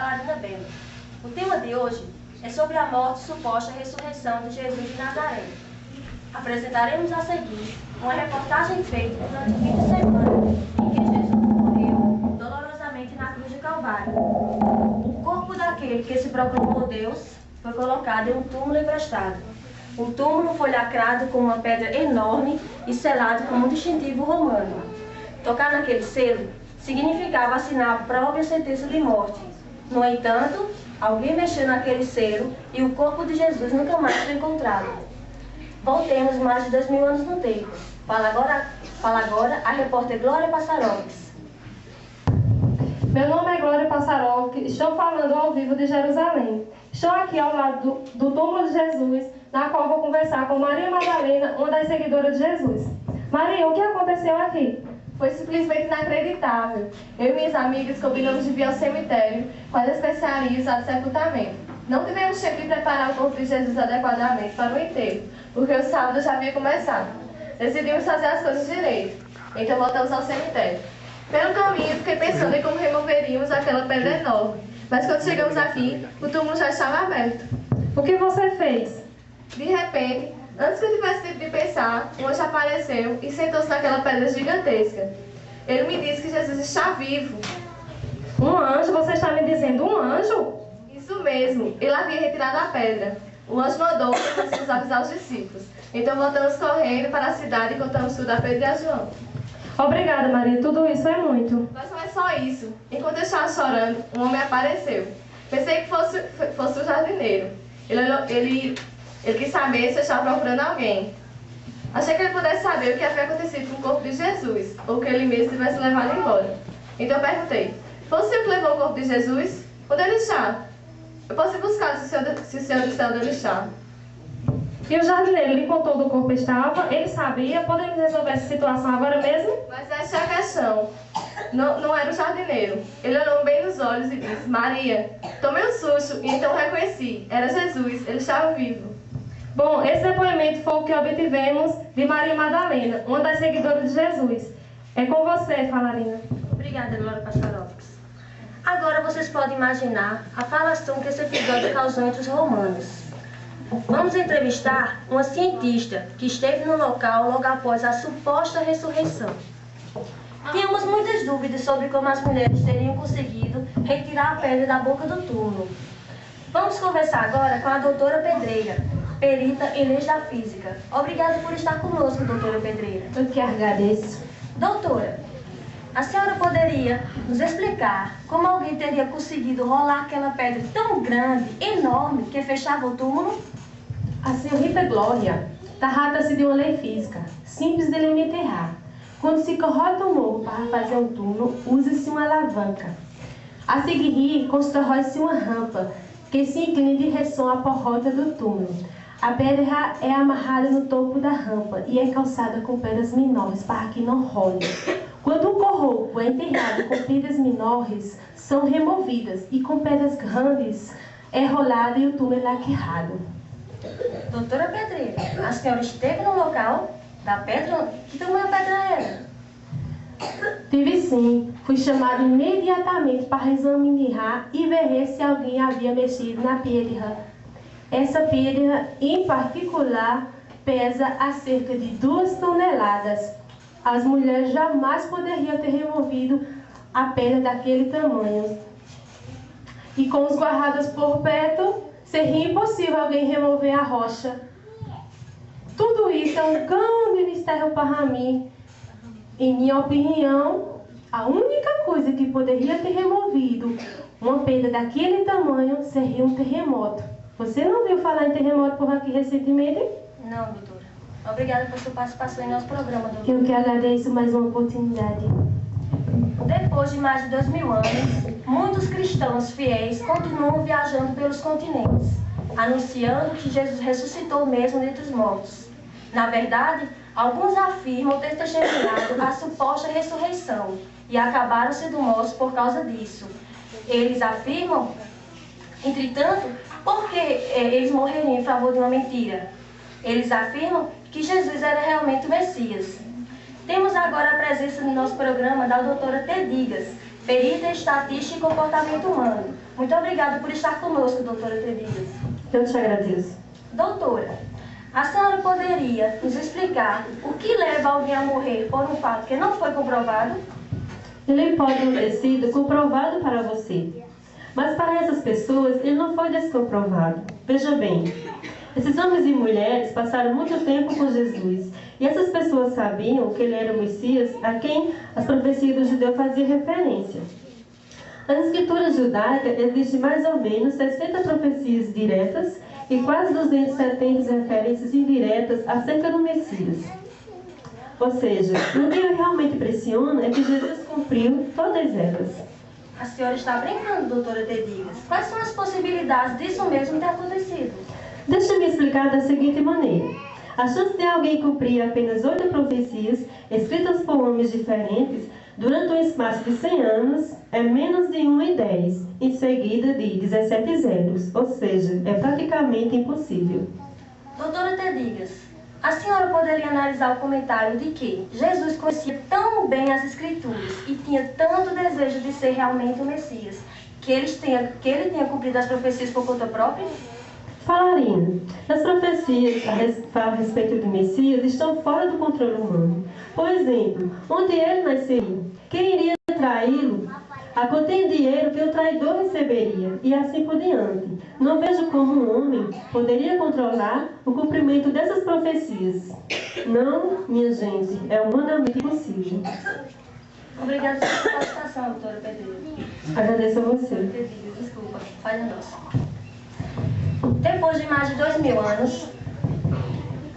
Larina Belo. O tema de hoje é sobre a morte e suposta ressurreição de Jesus de Nazaré. Apresentaremos a seguir uma reportagem feita durante o fim de semana em que Jesus morreu dolorosamente na cruz de Calvário. O corpo daquele que se proclamou Deus foi colocado em um túmulo emprestado. O túmulo foi lacrado com uma pedra enorme e selado com um distintivo romano. Tocar naquele selo significava assinar a própria sentença de morte. No entanto, alguém mexeu naquele selo e o corpo de Jesus nunca mais foi encontrado. Voltemos mais de 2000 anos no tempo. Fala agora a repórter Glória Passaroques. Meu nome é Glória Passaroques, estou falando ao vivo de Jerusalém. Estou aqui ao lado do túmulo de Jesus, na qual vou conversar com Maria Madalena, uma das seguidoras de Jesus. Maria, o que aconteceu aqui? Foi simplesmente inacreditável. Eu e minhas amigas combinamos de vir ao cemitério com as especiarias usadas de sepultamento. Não tivemos tempo de preparar o corpo de Jesus adequadamente para o enterro, porque o sábado já havia começado. Decidimos fazer as coisas direito, então voltamos ao cemitério. Pelo caminho, fiquei pensando em como removeríamos aquela pedra enorme, mas quando chegamos aqui, o túmulo já estava aberto. O que você fez? De repente, antes que eu tivesse tempo de pensar, um anjo apareceu e sentou-se naquela pedra gigantesca. Ele me disse que Jesus está vivo. Um anjo? Você está me dizendo um anjo? Isso mesmo, ele havia retirado a pedra. O anjo mandou nos avisar os discípulos. Então voltamos correndo para a cidade e contamos tudo a Pedro e a João. Obrigada, Maria, tudo isso é muito. Mas não é só isso. Enquanto eu estava chorando, um homem apareceu. Pensei que fosse o jardineiro. Ele quis saber se eu estava procurando alguém. Achei que ele pudesse saber o que havia acontecido com o corpo de Jesus, ou que ele mesmo tivesse levado embora. Então eu perguntei: foi o senhor que levou o corpo de Jesus? Onde ele está? Eu posso ir buscar se o senhor disser onde ele está. E o jardineiro lhe contou onde o corpo estava? Ele sabia? Podemos resolver essa situação agora mesmo? Mas essa é a questão. Não era o jardineiro. Ele olhou bem nos olhos e disse: Maria. Tomei um susto e então reconheci. Era Jesus, ele estava vivo. Bom, esse depoimento foi o que obtivemos de Maria Madalena, uma das seguidoras de Jesus. É com você, Falarina. Obrigada, Glória Passaroques. Agora vocês podem imaginar a falação que esse episódio causou entre os romanos. Vamos entrevistar uma cientista que esteve no local logo após a suposta ressurreição. Tínhamos muitas dúvidas sobre como as mulheres teriam conseguido retirar a pedra da boca do túmulo. Vamos conversar agora com a doutora Pedreira, perita em leis da física. Obrigada por estar conosco, doutora Pedreira. Eu que agradeço. Doutora, a senhora poderia nos explicar como alguém teria conseguido rolar aquela pedra tão grande, enorme, que fechava o túmulo? A senhorita Glória trata-se de uma lei física, simples de lhe enterrar. Quando se corrota um morro para fazer um túmulo, usa-se uma alavanca. A seguir, constrói-se uma rampa que se inclina em direção à porrota do túmulo. A pedra é amarrada no topo da rampa e é calçada com pedras menores para que não role. Quando o corpo é enterrado com pedras menores, são removidas e com pedras grandes é rolado e o túmulo é lacrado. Doutora Pedreira, a senhora esteve no local da pedra? Que tamanho a pedra era? Tive sim. Fui chamado imediatamente para examinar e ver se alguém havia mexido na pedra. Essa pedra, em particular, pesa a cerca de 2 toneladas. As mulheres jamais poderiam ter removido a pedra daquele tamanho. E com os guardados por perto, seria impossível alguém remover a rocha. Tudo isso é um grande mistério para mim. Em minha opinião, a única coisa que poderia ter removido uma pedra daquele tamanho seria um terremoto. Você não ouviu falar em terremoto por aqui recentemente? Não, doutora. Obrigada por sua participação em nosso programa, doutora. Eu que agradeço mais uma oportunidade. Depois de mais de 2000 anos, muitos cristãos fiéis continuam viajando pelos continentes, anunciando que Jesus ressuscitou mesmo dentre os mortos. Na verdade, alguns afirmam ter testemunhado a suposta ressurreição e acabaram sendo mortos por causa disso. Eles afirmam, entretanto, por que eles morreriam em favor de uma mentira? Eles afirmam que Jesus era realmente o Messias. Temos agora a presença no nosso programa da doutora Tedigas, perita em estatística e comportamento humano. Muito Muito obrigada por estar conosco, doutora Tedidas. Eu te agradeço. Doutora, a senhora poderia nos explicar o que leva alguém a morrer por um fato que não foi comprovado? Ele pode não ter sido comprovado para você, mas para essas pessoas ele não foi descomprovado. Veja bem, esses homens e mulheres passaram muito tempo com Jesus e essas pessoas sabiam que ele era o Messias a quem as profecias do judeu faziam referência. Nas escrituras judaicas existem mais ou menos 60 profecias diretas e quase 270 referências indiretas acerca do Messias. Ou seja, o que realmente impressiona é que Jesus cumpriu todas elas. A senhora está brincando, doutora Tedidas. Quais são as possibilidades disso mesmo ter acontecido? Deixa-me explicar da seguinte maneira. A chance de alguém cumprir apenas 8 profecias escritas por homens diferentes durante um espaço de 100 anos é menos de 1 em 10, em seguida de 17 zeros, ou seja, é praticamente impossível. Doutora Tedidas, a senhora poderia analisar o comentário de que Jesus conhecia tão bem as Escrituras e tinha tanto desejo de ser realmente o Messias, que ele tenha cumprido as profecias por conta própria? Falaria, as profecias a respeito do Messias estão fora do controle humano. Por exemplo, onde ele nasceria? Quem iria traí-lo? A quanto em dinheiro que o traidor receberia? E assim por diante. Não vejo como um homem poderia controlar o cumprimento dessas profecias. Não, minha gente, é humanamente impossível. Obrigada pela sua participação, doutora Pedro. Agradeço a você. Desculpa, falha nossa. Depois de mais de 2000 anos,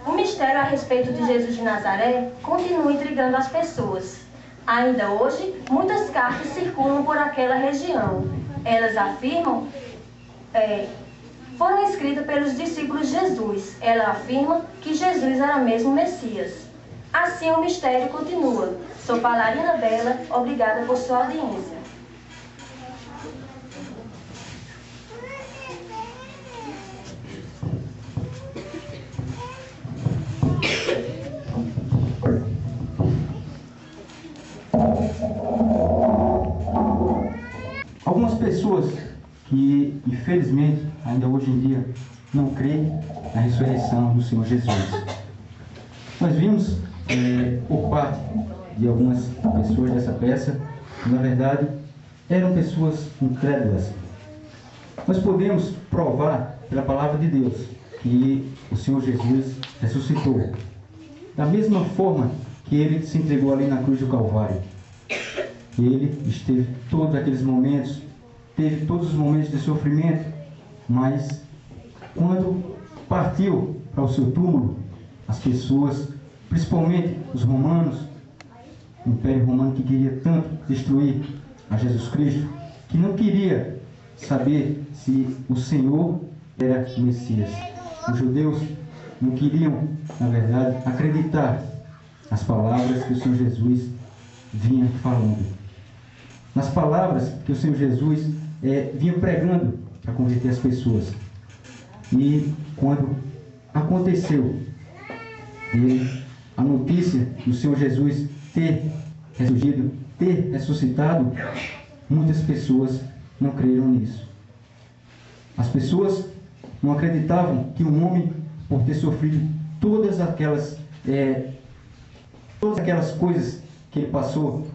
o mistério a respeito de Jesus de Nazaré continua intrigando as pessoas. Ainda hoje, muitas cartas circulam por aquela região. Elas afirmam, foram escritas pelos discípulos de Jesus. Ela afirma que Jesus era mesmo o Messias. Assim o mistério continua. Sou Palarina Bela, obrigada por sua audiência. Algumas pessoas que, infelizmente, ainda hoje em dia, não creem na ressurreição do Senhor Jesus. Nós vimos, por parte de algumas pessoas dessa peça, que, na verdade, eram pessoas incrédulas. Nós podemos provar, pela palavra de Deus, que o Senhor Jesus ressuscitou. Da mesma forma que ele se entregou ali na cruz do Calvário. Ele esteve todos aqueles momentos, teve todos os momentos de sofrimento, mas quando partiu para o seu túmulo, as pessoas, principalmente os romanos, o Império Romano que queria tanto destruir a Jesus Cristo, que não queria saber se o Senhor era o Messias. Os judeus não queriam, na verdade, acreditar nas palavras que o Senhor Jesus vinha falando. Nas palavras que o Senhor Jesus vinha pregando para converter as pessoas. E quando aconteceu a notícia do Senhor Jesus ter ressurgido, ter ressuscitado, muitas pessoas não creram nisso. As pessoas não acreditavam que um homem, por ter sofrido todas aquelas coisas que ele passou,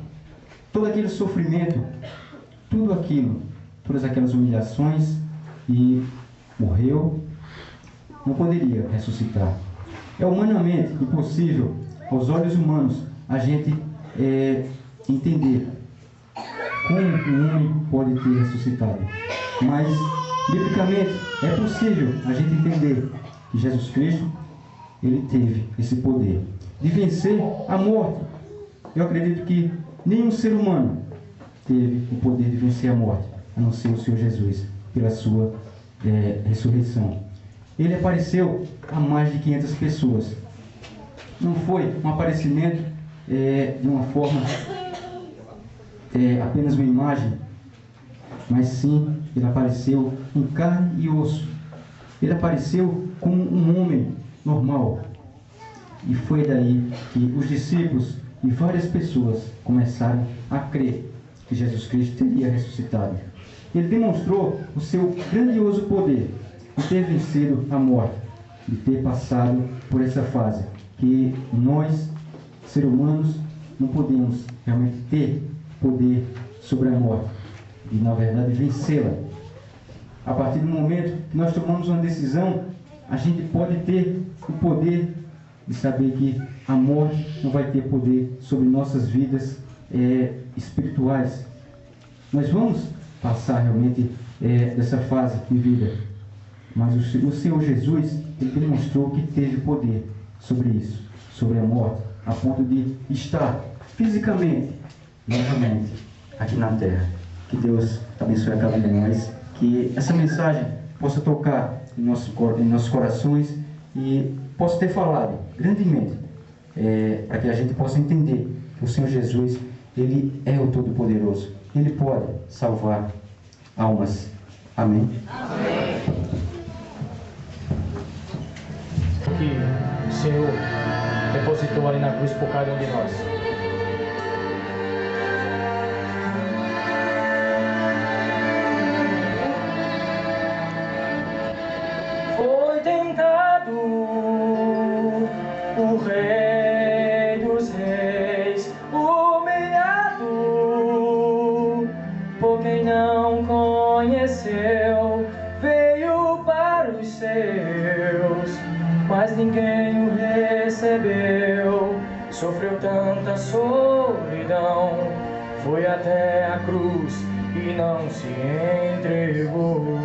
todo aquele sofrimento, tudo aquilo, todas aquelas humilhações, e morreu, não poderia ressuscitar. É humanamente impossível, aos olhos humanos, a gente entender como um homem pode ter ressuscitado. Mas, biblicamente, é possível a gente entender que Jesus Cristo, ele teve esse poder de vencer a morte. Eu acredito que nenhum ser humano teve o poder de vencer a morte, a não ser o Senhor Jesus, pela sua ressurreição. Ele apareceu a mais de 500 pessoas. Não foi um aparecimento de uma forma, apenas uma imagem, mas sim, ele apareceu em carne e osso. Ele apareceu como um homem normal. E foi daí que os discípulos e várias pessoas começaram a crer que Jesus Cristo teria ressuscitado. ele demonstrou o seu grandioso poder de ter vencido a morte, de ter passado por essa fase que nós, seres humanos, não podemos realmente ter poder sobre a morte e, na verdade, vencê-la. A partir do momento que nós tomamos uma decisão, a gente pode ter o poder de saber que a morte não vai ter poder sobre nossas vidas espirituais. Nós vamos passar realmente dessa fase de vida, mas o Senhor Jesus, ele demonstrou que teve poder sobre isso, sobre a morte, a ponto de estar fisicamente, novamente, aqui na terra. Que Deus abençoe a cada um de nós, que essa mensagem possa tocar em nossos corações e possa ter falado grandemente, para que a gente possa entender que o Senhor Jesus, ele é o Todo-Poderoso, ele pode salvar almas. Amém? Amém. Que o Senhor depositou ali na cruz por cada um de nós. Foi tentado o Rei dos Reis, humilhado por quem não conheceu, veio para os seus, mas ninguém o recebeu. Sofreu tanta solidão, foi até a cruz e não se entregou.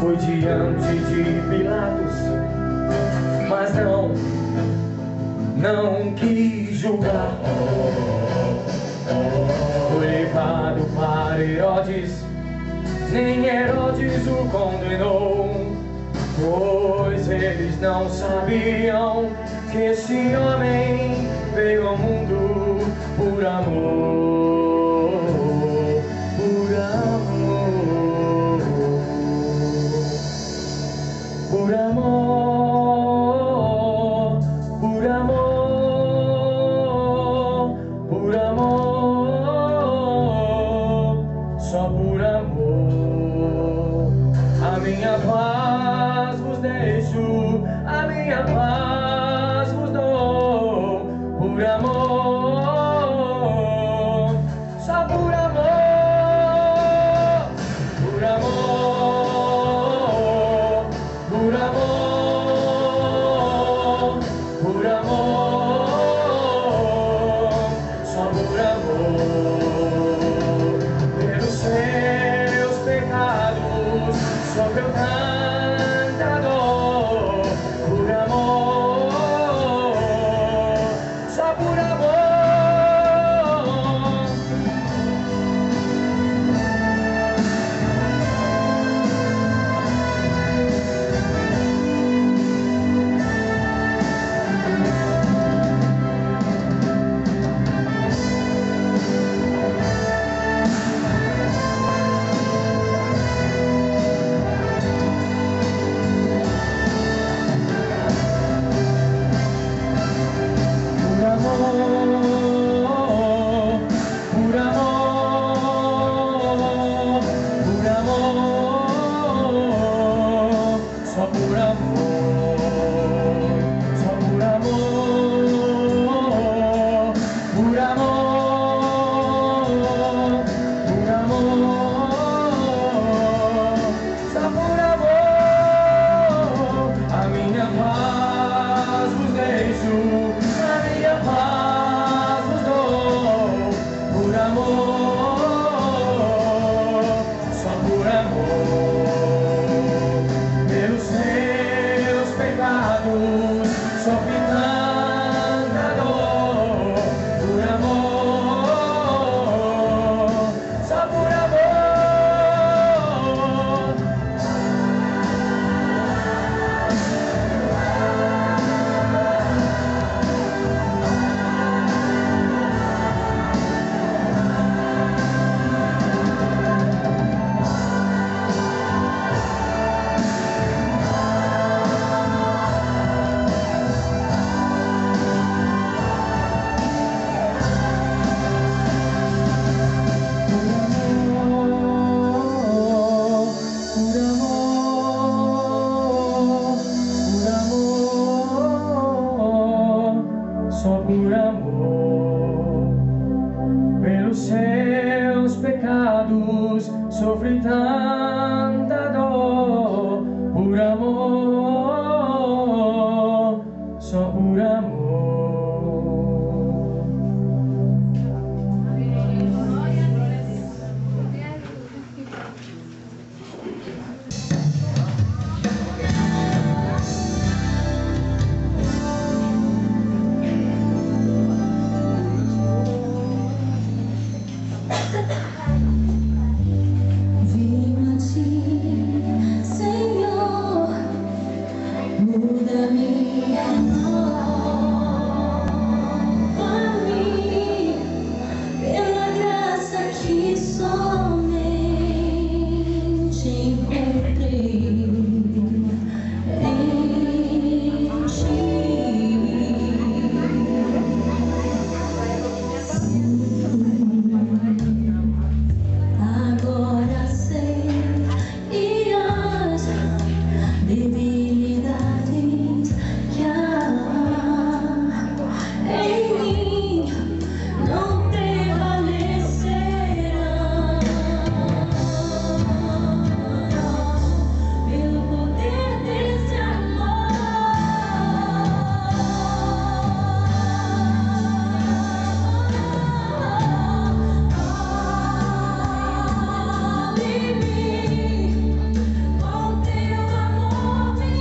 Foi diante de Pilatos, mas não quis julgar. Foi levado para Herodes, nem Herodes o condenou, pois eles não sabiam que esse homem veio ao mundo por amor, por amor, por amor, por amor, por amor, só por amor. A minha paz vos deixo, a minha paz vos dou, por amor, só por amor, por amor, por amor. amor, só por amor. Com teu amor me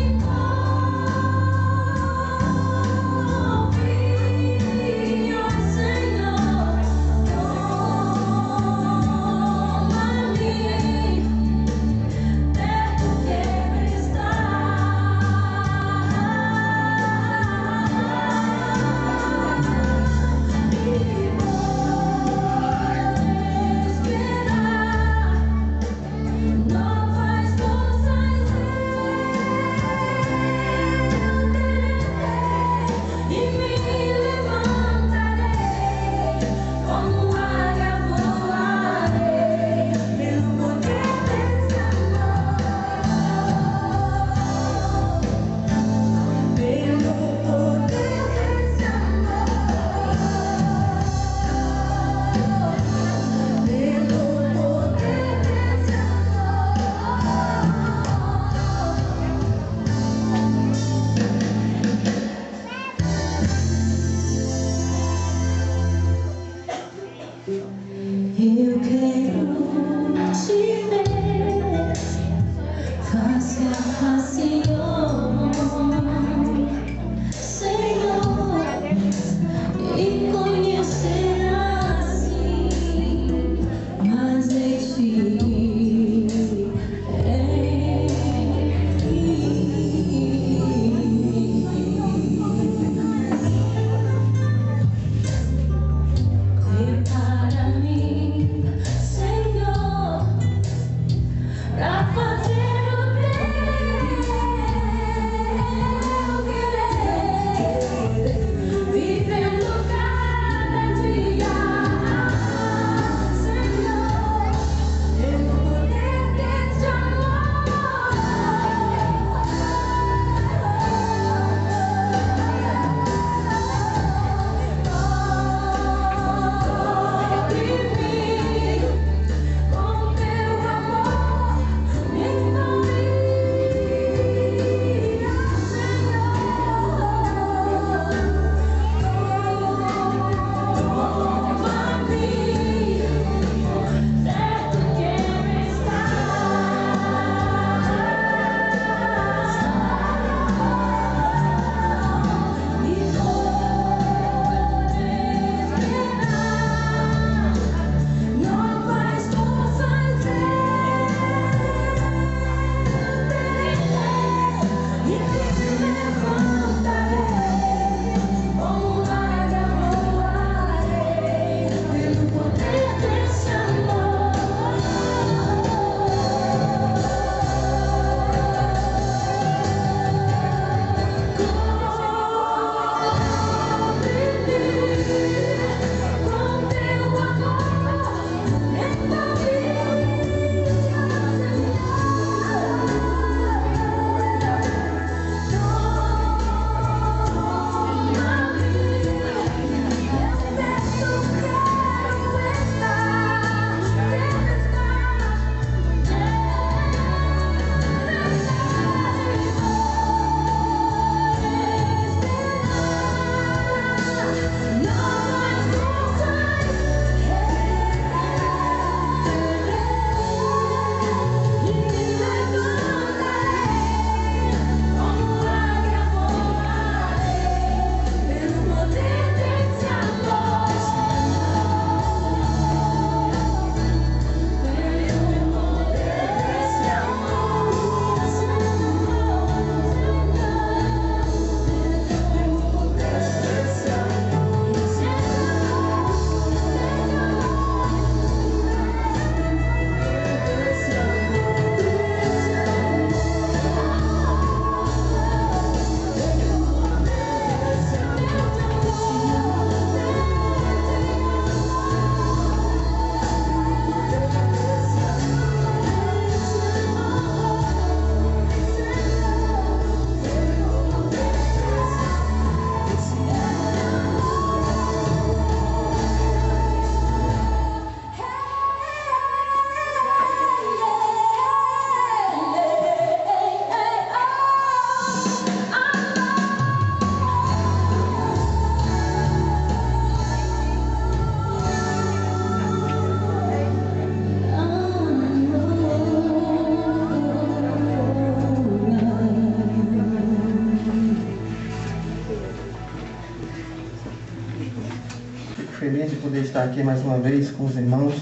poder estar aqui mais uma vez com os irmãos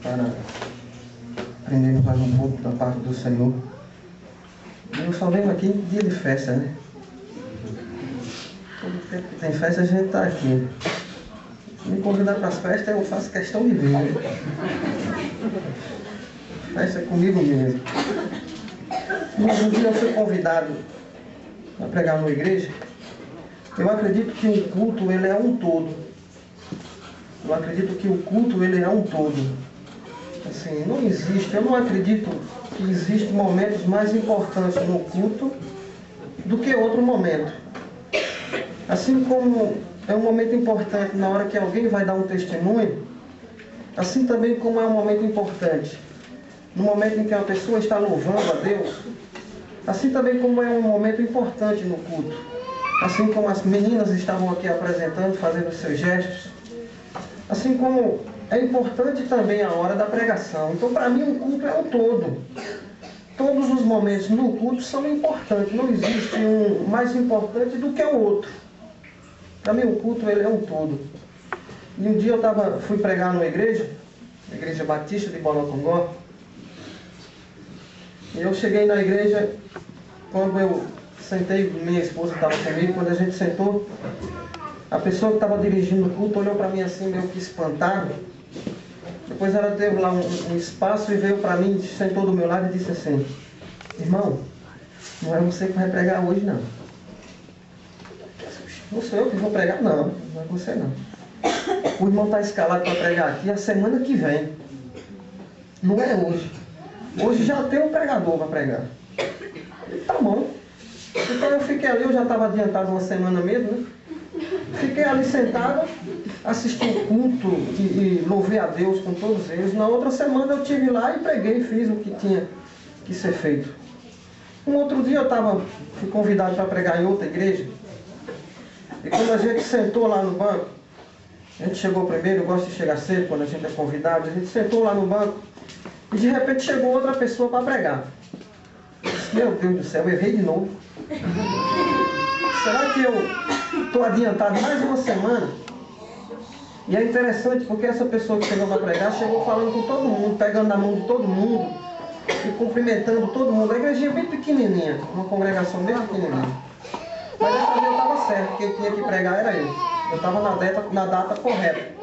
para aprendermos mais um pouco da parte do Senhor. Eu só venho aqui em dia de festa, né? Todo tempo que tem festa a gente está aqui. Se me convidar para as festas, eu faço questão de vir. Né? Festa é comigo mesmo. Um dia eu fui convidado a pregar numa igreja. Eu acredito que o culto ele é um todo. Eu acredito que o culto ele é um todo. Assim, não existe, eu não acredito que existem momentos mais importantes no culto do que outro momento. Assim como é um momento importante na hora que alguém vai dar um testemunho, assim também como é um momento importante no momento em que a pessoa está louvando a Deus, assim também como é um momento importante no culto. Assim como as meninas estavam aqui apresentando, fazendo os seus gestos, assim como é importante também a hora da pregação. Então, para mim, o culto é um todo. Todos os momentos no culto são importantes. Não existe um mais importante do que o outro. Para mim, o culto ele é um todo. E um dia eu fui pregar numa igreja, a Igreja Batista de Bolocongó. E eu cheguei na igreja, quando eu sentei, minha esposa estava comigo, quando a gente sentou, a pessoa que estava dirigindo o culto olhou para mim assim, meio que espantado. Depois ela teve lá um espaço e veio para mim, sentou do meu lado e disse assim: irmão, não é você que vai pregar hoje não. Não sou eu que vou pregar? Não, não é você não. O irmão está escalado para pregar aqui a semana que vem. Não é hoje. Hoje já tem um pregador para pregar. Tá bom. Então eu fiquei ali, eu já estava adiantado uma semana mesmo, né? Fiquei ali sentado, assisti o culto e louvei a Deus com todos eles. Na outra semana eu estive lá e preguei, fiz o que tinha que ser feito. Um outro dia eu fui convidado para pregar em outra igreja. E quando a gente sentou lá no banco, a gente chegou primeiro, eu gosto de chegar cedo quando a gente é convidado, a gente sentou lá no banco e de repente chegou outra pessoa para pregar. Eu disse, meu Deus do céu, eu errei de novo. Será que eu estou adiantado mais uma semana? E é interessante porque essa pessoa que chegou para pregar chegou falando com todo mundo, pegando na mão de todo mundo e cumprimentando todo mundo. A igrejinha bem pequenininha, uma congregação bem pequenininha. Mas dessa vez eu estava certo, quem tinha que pregar era eu. Eu estava na data correta.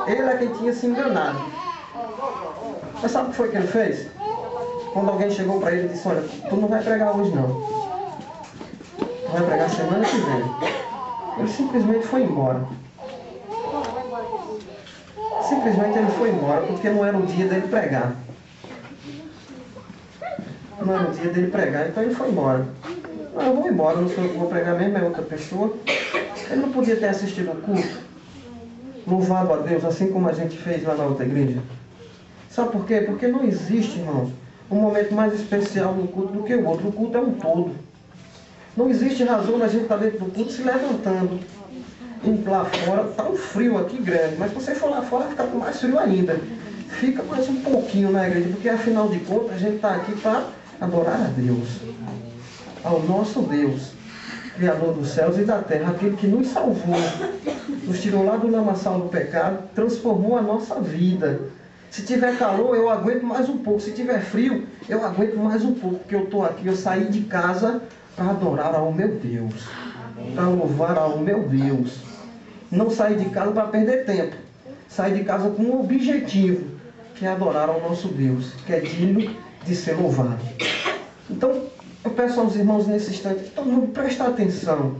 Ele é quem tinha se enganado. Mas sabe o que foi que ele fez? Quando alguém chegou para ele e disse, olha, tu não vai pregar hoje não. Tu vai pregar semana que vem. Ele simplesmente foi embora. Simplesmente ele foi embora, porque não era o dia dele pregar. Não era o dia dele pregar, então ele foi embora. Não, eu vou embora, não sou eu que vou pregar mesmo, é outra pessoa. Ele não podia ter assistido o culto, louvado a Deus, assim como a gente fez lá na outra igreja. Sabe por quê? Porque não existe, irmãos, um momento mais especial no culto do que o outro. O culto é um todo. Não existe razão da gente estar dentro do culto se levantando. Indo lá fora, está um frio aqui grande, mas se você for lá fora, fica com mais frio ainda. Fica mais um pouquinho na igreja, porque afinal de contas a gente está aqui para adorar a Deus. Ao nosso Deus, Criador dos céus e da terra, aquele que nos salvou, nos tirou lá do lamaçal do pecado, transformou a nossa vida. Se tiver calor, eu aguento mais um pouco. Se tiver frio, eu aguento mais um pouco, porque eu estou aqui, eu saí de casa para adorar ao meu Deus, para louvar ao meu Deus. Não saí de casa para perder tempo. Saí de casa com um objetivo, que é adorar ao nosso Deus, que é digno de ser louvado. Então, eu peço aos irmãos nesse instante, todo mundo presta atenção.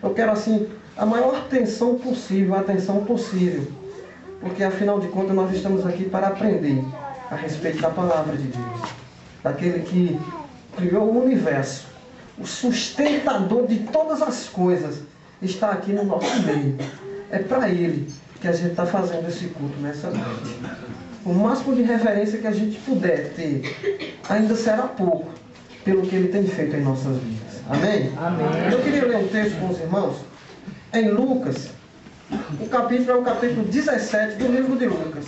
Eu quero assim, a maior atenção possível, porque afinal de contas nós estamos aqui para aprender a respeito da palavra de Deus, daquele que criou o universo, o sustentador de todas as coisas, está aqui no nosso meio. É para Ele que a gente está fazendo esse culto nessa noite. O máximo de referência que a gente puder ter, ainda será pouco, pelo que Ele tem feito em nossas vidas. Amém? Amém. Eu queria ler um texto com os irmãos, em Lucas, o capítulo é o capítulo 17 do livro de Lucas.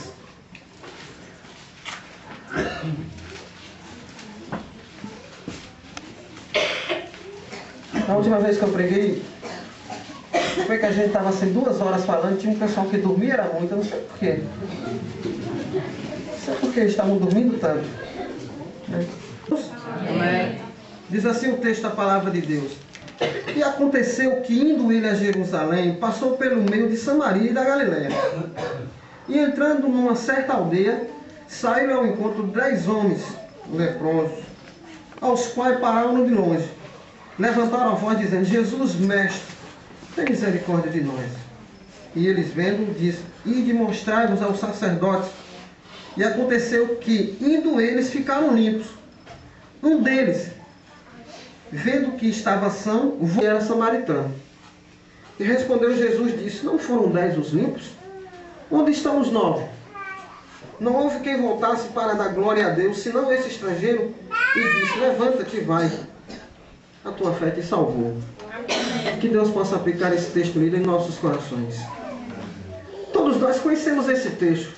Na última vez que eu preguei, foi que a gente estava assim 2 horas falando, tinha um pessoal que dormia, era muito, eu não sei porquê. Não sei por que eles estavam dormindo tanto. Né? Amém. Diz assim o texto da palavra de Deus. E aconteceu que, indo ele a Jerusalém, passou pelo meio de Samaria e da Galiléia. E entrando numa certa aldeia, saiu ao encontro de 10 homens leprosos, aos quais pararam de longe. Levantaram a voz dizendo: Jesus, mestre, tem misericórdia de nós. E eles vendo, disse: ide mostrai-vos aos sacerdotes. E aconteceu que, indo eles, ficaram limpos. Um deles, vendo que estava são, era samaritano. E respondeu Jesus, disse: não foram 10 os limpos? Onde estão os 9? Não houve quem voltasse para dar glória a Deus, senão esse estrangeiro, e disse: levanta-te e vai, a tua fé te salvou. Que Deus possa aplicar esse texto lido em nossos corações. Todos nós conhecemos esse texto,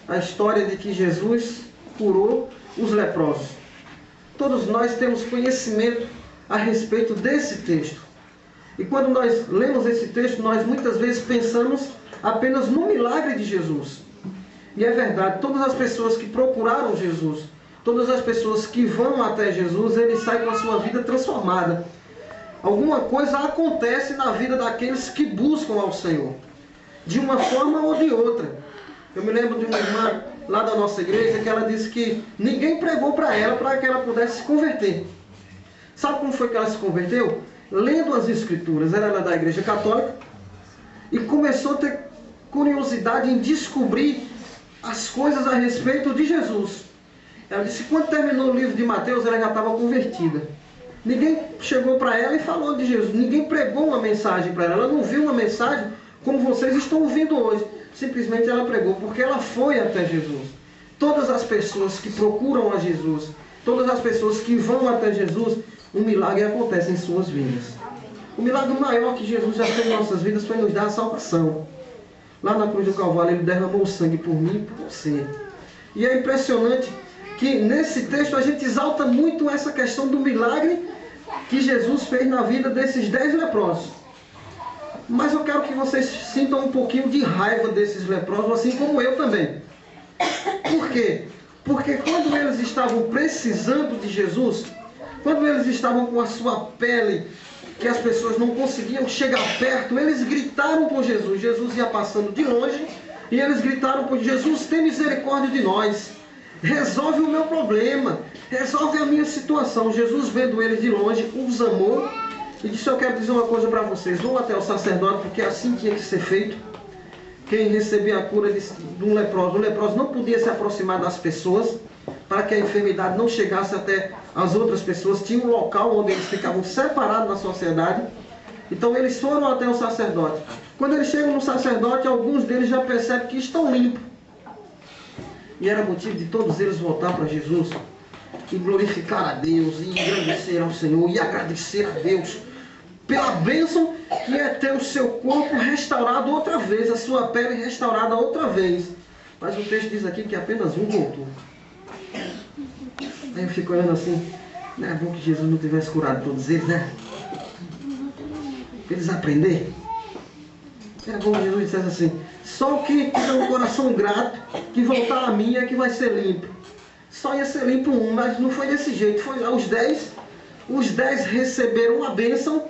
a história de que Jesus curou os leprosos. Todos nós temos conhecimento a respeito desse texto. E quando nós lemos esse texto, nós muitas vezes pensamos apenas no milagre de Jesus. E é verdade, todas as pessoas que procuraram Jesus, todas as pessoas que vão até Jesus, eles saem com a sua vida transformada. Alguma coisa acontece na vida daqueles que buscam ao Senhor, de uma forma ou de outra. Eu me lembro de uma irmã lá da nossa igreja que ela disse que ninguém pregou para que ela pudesse se converter. Sabe como foi que ela se converteu? Lendo as Escrituras. Ela era da igreja católica e começou a ter curiosidade em descobrir as coisas a respeito de Jesus. Ela disse que quando terminou o livro de Mateus, ela já estava convertida. Ninguém chegou para ela e falou de Jesus. Ninguém pregou uma mensagem para ela. Ela não viu uma mensagem como vocês estão ouvindo hoje. Simplesmente ela pregou, porque ela foi até Jesus. Todas as pessoas que procuram a Jesus, todas as pessoas que vão até Jesus, um milagre acontece em suas vidas. O milagre maior que Jesus já fez em nossas vidas foi nos dar a salvação. Lá na cruz do Calvário, Ele derramou o sangue por mim e por você. E é impressionante que nesse texto a gente exalta muito essa questão do milagre que Jesus fez na vida desses 10 leprosos. Mas eu quero que vocês sintam um pouquinho de raiva desses leprosos, assim como eu também. Por quê? Porque quando eles estavam precisando de Jesus, quando eles estavam com a sua pele, que as pessoas não conseguiam chegar perto, eles gritaram por Jesus. Jesus ia passando de longe e eles gritaram por Jesus: tem misericórdia de nós, resolve o meu problema, resolve a minha situação. Jesus, vendo eles de longe, os amou e disse: eu quero dizer uma coisa para vocês, vão até o sacerdote, porque assim tinha que ser feito. Quem recebia a cura de um leproso, o leproso não podia se aproximar das pessoas, para que a enfermidade não chegasse até as outras pessoas. Tinha um local onde eles ficavam separados da sociedade. Então eles foram até o sacerdote. Quando eles chegam no sacerdote, alguns deles já percebem que estão limpos. E era motivo de todos eles voltar para Jesus e glorificar a Deus, e agradecer ao Senhor, e agradecer a Deus pela bênção que é ter o seu corpo restaurado outra vez, a sua pele restaurada outra vez. Mas o texto diz aqui que apenas um voltou. Aí eu fico olhando assim: não é bom que Jesus não tivesse curado todos eles, né? Para eles aprenderem. Era bom que Jesus dissesse assim: só o que tiver um coração grato, que voltar a mim, é que vai ser limpo. Só ia ser limpo um, mas não foi desse jeito. Foi lá os 10 receberam a bênção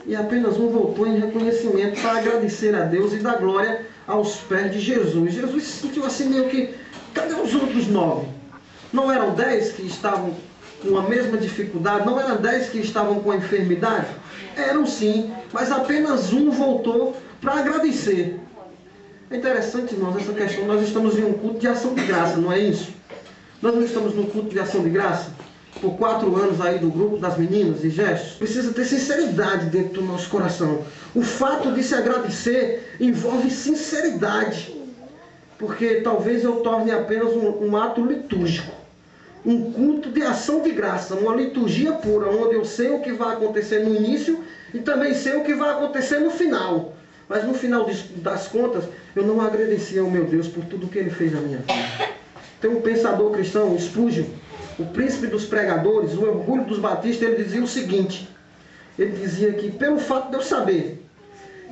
e apenas um voltou em reconhecimento para agradecer a Deus e dar glória aos pés de Jesus. Jesus se sentiu assim meio que: cadê os outros 9? Não eram 10 que estavam com a mesma dificuldade? Não eram 10 que estavam com a enfermidade? Eram sim, mas apenas um voltou para agradecer. É interessante, irmãos, essa questão. Nós estamos em um culto de ação de graça, não é isso? Nós não estamos num culto de ação de graça? Por 4 anos aí do grupo das meninas e gestos. Precisa ter sinceridade dentro do nosso coração. O fato de se agradecer envolve sinceridade. Porque talvez eu torne apenas um ato litúrgico. Um culto de ação de graça. Uma liturgia pura, onde eu sei o que vai acontecer no início e também sei o que vai acontecer no final. Mas no final das contas, eu não agradeci ao meu Deus por tudo que Ele fez na minha vida. Tem um pensador cristão, Spurgeon, o príncipe dos pregadores, o orgulho dos batistas, ele dizia o seguinte: ele dizia que pelo fato de eu saber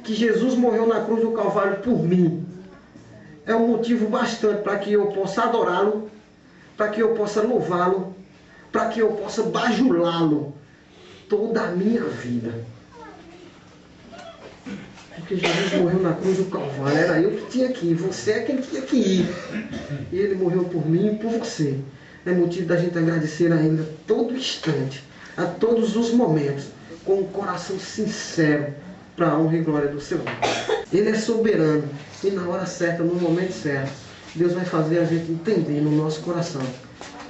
que Jesus morreu na cruz do Calvário por mim é um motivo bastante para que eu possa adorá-lo, para que eu possa louvá-lo, para que eu possa bajulá-lo toda a minha vida. Porque Jesus morreu na cruz do Calvário, era eu que tinha que ir, você é quem tinha que ir. E Ele morreu por mim e por você. É motivo da gente agradecer a Ele a todo instante, a todos os momentos, com um coração sincero, para a honra e glória do seu nome. Ele é soberano e na hora certa, no momento certo, Deus vai fazer a gente entender no nosso coração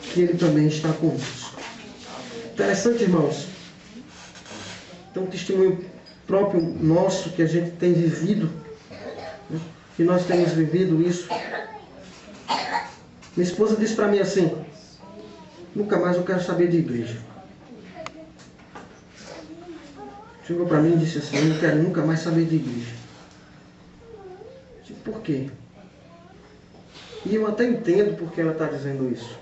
que Ele também está conosco. Interessante, irmãos. Então, um testemunho próprio nosso que a gente tem vivido, né? E nós temos vivido isso. Minha esposa disse para mim assim: nunca mais eu quero saber de igreja. Chegou para mim e disse assim: eu não quero nunca mais saber de igreja. Eu disse, por quê? E eu até entendo porque ela está dizendo isso.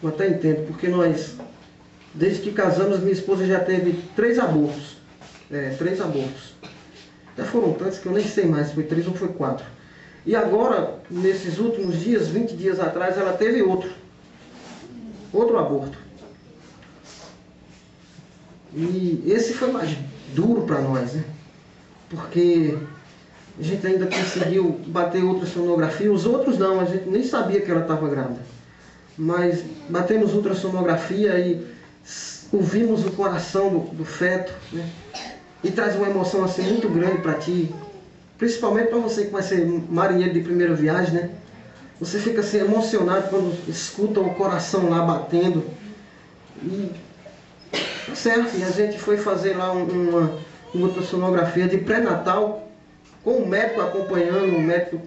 Eu até entendo, porque nós, desde que casamos, minha esposa já teve 3 abortos. 3 abortos. Já foram tantos que eu nem sei mais se foi 3 ou foi 4. E agora, nesses últimos dias, 20 dias atrás, ela teve outro aborto. E esse foi mais duro para nós, né? Porque a gente ainda conseguiu bater ultrassonografia. Os outros não, a gente nem sabia que ela estava grávida. Mas batemos ultrassonografia e ouvimos o coração do feto, né? E traz uma emoção assim muito grande para ti. Principalmente para você que vai ser marinheiro de primeira viagem, né? Você fica assim emocionado quando escuta o coração lá batendo. E certo, e a gente foi fazer lá uma ultrassonografia de pré-natal, com o médico acompanhando, o médico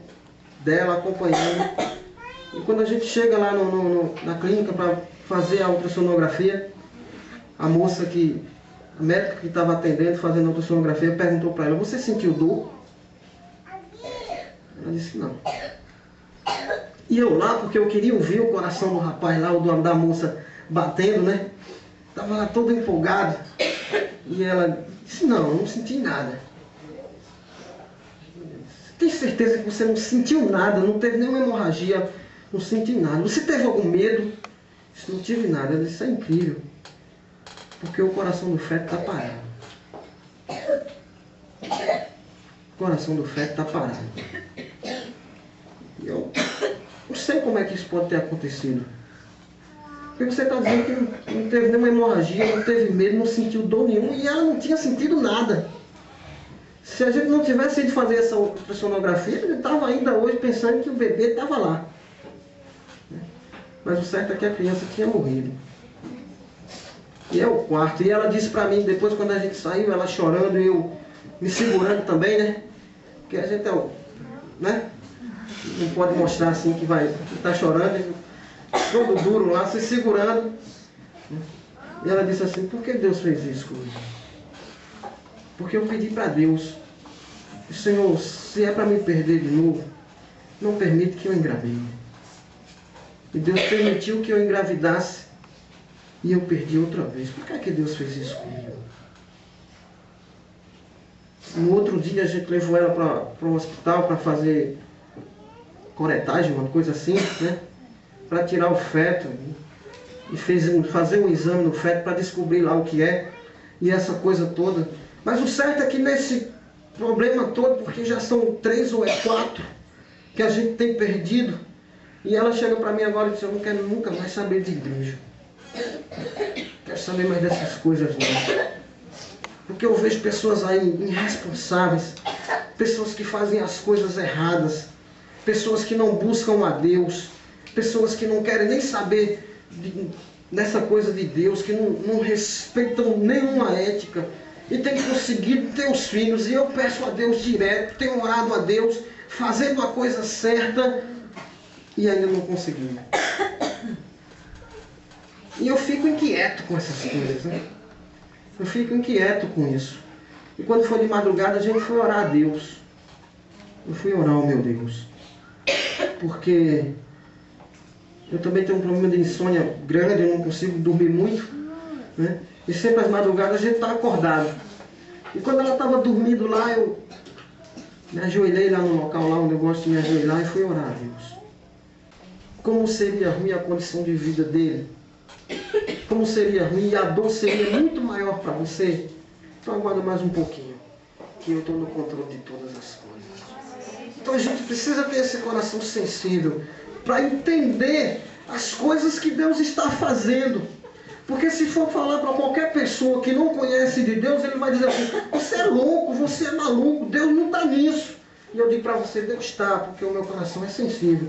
dela acompanhando. E quando a gente chega lá na clínica para fazer a ultrassonografia, a médica que estava atendendo, fazendo a ultrassonografia, perguntou para ela: você sentiu dor? Ela disse não. E eu lá, porque eu queria ouvir o coração do rapaz lá, da moça batendo, né? Estava lá todo empolgado. E ela disse, não senti nada. Tem certeza que você não sentiu nada, não teve nenhuma hemorragia, não senti nada. Você teve algum medo? Eu disse, não tive nada. Ela disse, isso é incrível. Porque o coração do feto está parado. O coração do feto está parado. E eu não sei como é que isso pode ter acontecido. Porque você está dizendo que não teve nenhuma hemorragia, não teve medo, não sentiu dor nenhuma, e ela não tinha sentido nada. Se a gente não tivesse ido fazer essa ultrassonografia, a gente estava ainda hoje pensando que o bebê estava lá. Mas o certo é que a criança tinha morrido. E é o quarto. E ela disse para mim, depois quando a gente saiu, ela chorando e eu me segurando também, né? Porque a gente né? Não pode mostrar assim que está chorando, todo duro lá, se segurando. E ela disse assim, por que Deus fez isso comigo? Porque eu pedi para Deus, Senhor, se é para me perder de novo, não permite que eu engravide. E Deus permitiu que eu engravidasse e eu perdi outra vez. Por que Deus fez isso comigo? No outro dia a gente levou ela para o hospital para fazer coretagem, uma coisa assim, né? Para tirar o feto. E fazer um exame no feto para descobrir lá o que é. E essa coisa toda. Mas o certo é que nesse problema todo, porque já são 3 ou 4 que a gente tem perdido. E ela chega para mim agora e diz, eu não quero nunca mais saber de igreja. Não quero saber mais dessas coisas não. Porque eu vejo pessoas aí irresponsáveis, pessoas que fazem as coisas erradas, pessoas que não buscam a Deus, pessoas que não querem nem saber dessa coisa de Deus, que não respeitam nenhuma ética e tem conseguido ter os filhos. E eu peço a Deus direto, tenho orado a Deus, fazendo a coisa certa e ainda não consegui. E eu fico inquieto com essas coisas, né? Eu fico inquieto com isso. E quando foi de madrugada, a gente foi orar a Deus. Eu fui orar ao meu Deus. Porque eu também tenho um problema de insônia grande, eu não consigo dormir muito, né? E sempre às madrugadas a gente está acordado. E quando ela estava dormindo lá, eu Me ajoelhei lá no local lá onde eu gosto de me ajoelhar e fui orar a Deus. Como seria ruim a condição de vida dele? Como seria ruim e a dor seria muito maior para você? Então aguarda mais um pouquinho, que eu estou no controle de todas as coisas. Então a gente precisa ter esse coração sensível para entender as coisas que Deus está fazendo. Porque se for falar para qualquer pessoa que não conhece de Deus, ele vai dizer assim: você é louco, você é maluco, Deus não está nisso. E eu digo para você: Deus está, porque o meu coração é sensível.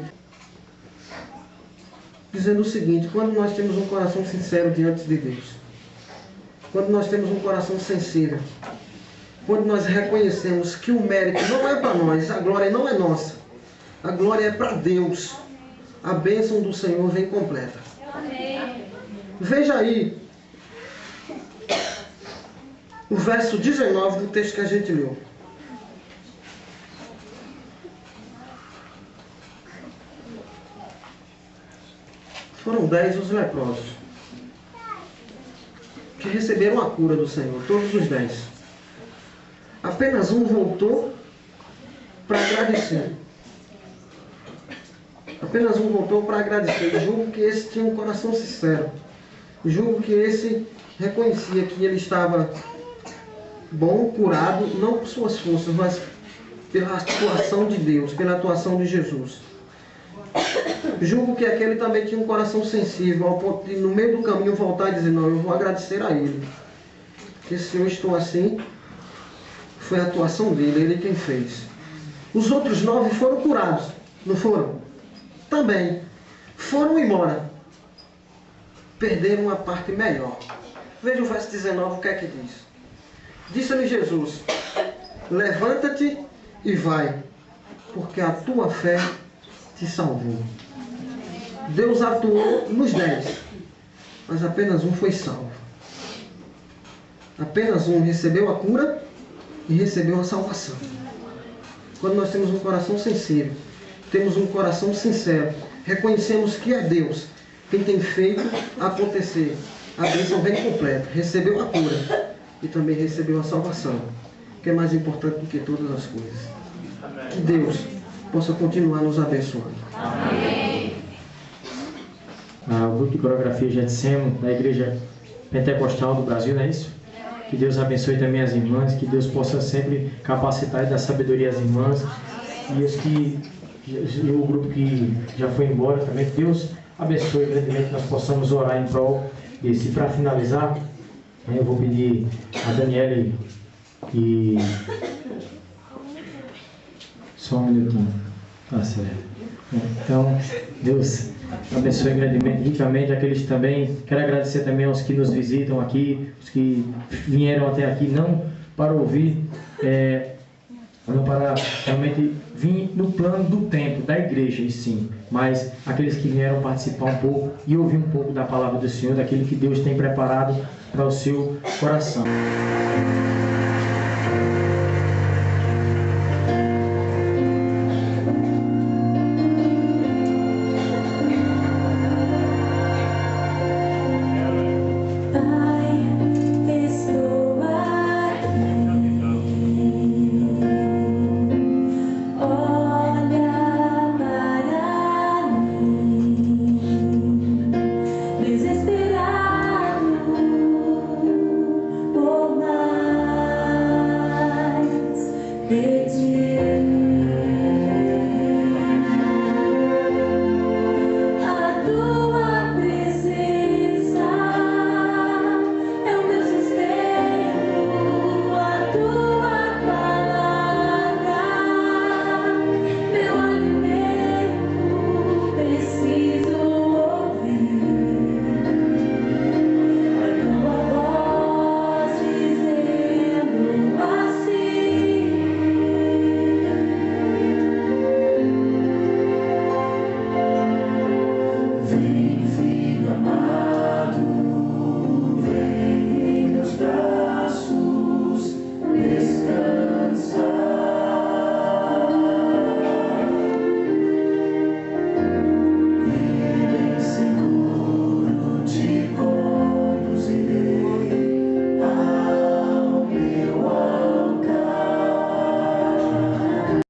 Dizendo o seguinte: quando nós temos um coração sincero diante de Deus, quando nós temos um coração sensível, quando nós reconhecemos que o mérito não é para nós, a glória não é nossa, a glória é para Deus, a bênção do Senhor vem completa. Amém. Veja aí o verso 19 do texto que a gente leu. Foram 10 os leprosos que receberam a cura do Senhor, todos os 10. Apenas um voltou para agradecer. Apenas um voltou para agradecer. Julgo que esse tinha um coração sincero. Julgo que esse reconhecia que ele estava bom, curado, não por suas forças, mas pela atuação de Deus, pela atuação de Jesus. Julgo que aquele também tinha um coração sensível, ao ponto de no meio do caminho voltar e dizer: não, eu vou agradecer a ele. Porque se eu estou assim, foi a atuação dele, ele quem fez. Os outros 9 foram curados, não foram? Também foram embora. Perderam uma parte melhor. Veja o verso 19, o que é que diz. Disse-lhe Jesus: levanta-te e vai, porque a tua fé te salvou. Deus atuou nos 10, mas apenas um foi salvo. Apenas um recebeu a cura e recebeu a salvação. Quando nós temos um coração sensível, temos um coração sincero, reconhecemos que é Deus quem tem feito acontecer, a bênção vem completa. Recebeu a cura e também recebeu a salvação, que é mais importante do que todas as coisas. Que Deus possa continuar nos abençoando. Amém. O grupo de coreografia Getsemo, da Igreja Pentecostal do Brasil, não é isso? Que Deus abençoe também as irmãs, que Deus possa sempre capacitar e dar sabedoria às irmãs. E o grupo que já foi embora também, que Deus abençoe grandemente, que nós possamos orar em prol desse. E para finalizar, eu vou pedir a Daniele e... Só um minutinho. Tá certo. Então, Deus abençoe grandemente, ricamente aqueles também. Quero agradecer também aos que nos visitam aqui, os que vieram até aqui, não para ouvir, não para realmente vir no plano do tempo, da igreja, e sim, mas aqueles que vieram participar um pouco e ouvir um pouco da palavra do Senhor, daquilo que Deus tem preparado para o seu coração.